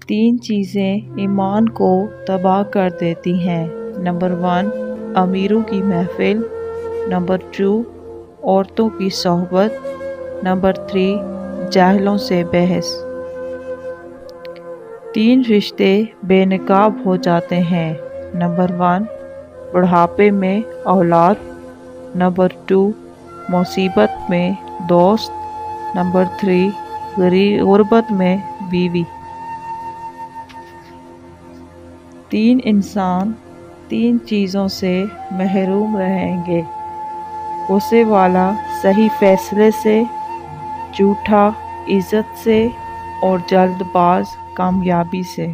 تین چیزیں ایمان کو تباہ کر دیتی ہیں۔ نمبر 1، امیروں کی محفل۔ نمبر 2، عورتوں کی صحبت۔ نمبر 3، جاہلوں سے بحث۔ تین رشتے بے نقاب ہو جاتے ہیں۔ نمبر 1، بڑھاپے میں اولاد۔ نمبر 2، مصیبت میں دوست۔ نمبر 3، غربت میں بیوی۔ تین انسان تین چیزوں سے محروم رہیں گے: غصے والا صحیح فیصلے سے، جھوٹا عزت سے، اور جلد باز کامیابی سے۔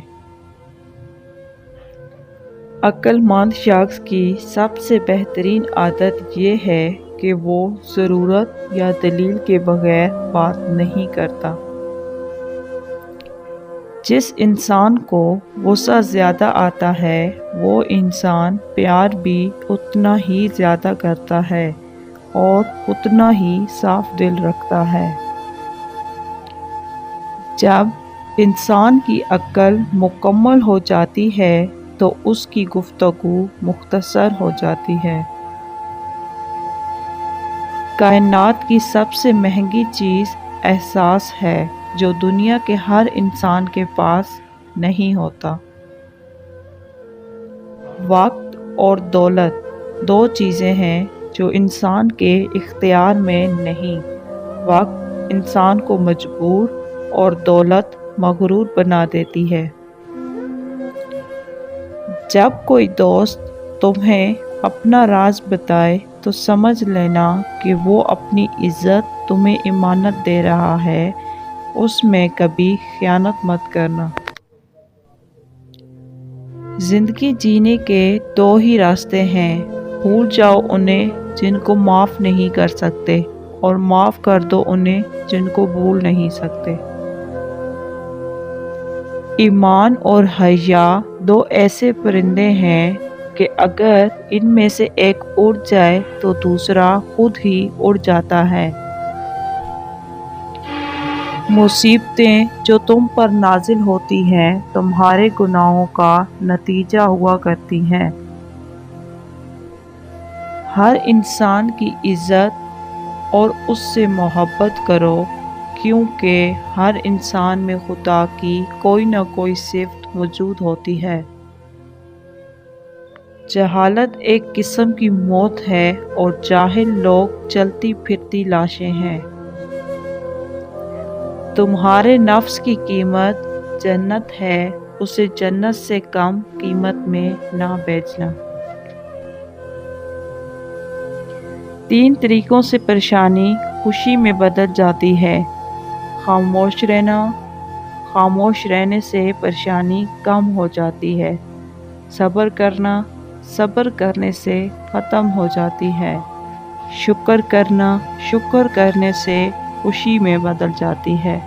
عقل مند شخص کی سب سے بہترین عادت یہ ہے کہ وہ ضرورت یا دلیل کے بغیر بات نہیں کرتا۔ جس انسان کو غصہ زیادہ آتا ہے وہ انسان پیار بھی اتنا ہی زیادہ کرتا ہے اور اتنا ہی صاف دل رکھتا ہے۔ جب انسان کی عقل مکمل ہو جاتی ہے تو اس کی گفتگو مختصر ہو جاتی ہے۔ کائنات کی سب سے مہنگی چیز احساس ہے جو دنیا کے ہر انسان کے پاس نہیں ہوتا۔ وقت اور دولت دو چیزیں ہیں جو انسان کے اختیار میں نہیں۔ وقت انسان کو مجبور اور دولت مغرور بنا دیتی ہے۔ جب کوئی دوست تمہیں اپنا راز بتائے تو سمجھ لینا کہ وہ اپنی عزت تمہیں امانت دے رہا ہے، اس میں کبھی خیانت مت کرنا۔ زندگی جینے کے دو ہی راستے ہیں: بھول جاؤ انہیں جن کو معاف نہیں کر سکتے، اور معاف کر دو انہیں جن کو بھول نہیں سکتے۔ ایمان اور حیا دو ایسے پرندے ہیں کہ اگر ان میں سے ایک اڑ جائے تو دوسرا خود ہی اڑ جاتا ہے۔ مصیبتیں جو تم پر نازل ہوتی ہیں تمہارے گناہوں کا نتیجہ ہوا کرتی ہیں۔ ہر انسان کی عزت اور اس سے محبت کرو، کیونکہ ہر انسان میں خدا کی کوئی نہ کوئی صفت موجود ہوتی ہے۔ جہالت ایک قسم کی موت ہے اور جاہل لوگ چلتی پھرتی لاشیں ہیں۔ تمہارے نفس کی قیمت جنت ہے، اسے جنت سے کم قیمت میں نہ بیچنا۔ تین طریقوں سے پریشانی خوشی میں بدل جاتی ہے: خاموش رہنا، خاموش رہنے سے پریشانی کم ہو جاتی ہے۔ صبر کرنا، صبر کرنے سے ختم ہو جاتی ہے۔ شکر کرنا، شکر کرنے سے خوشی میں بدل جاتی ہے۔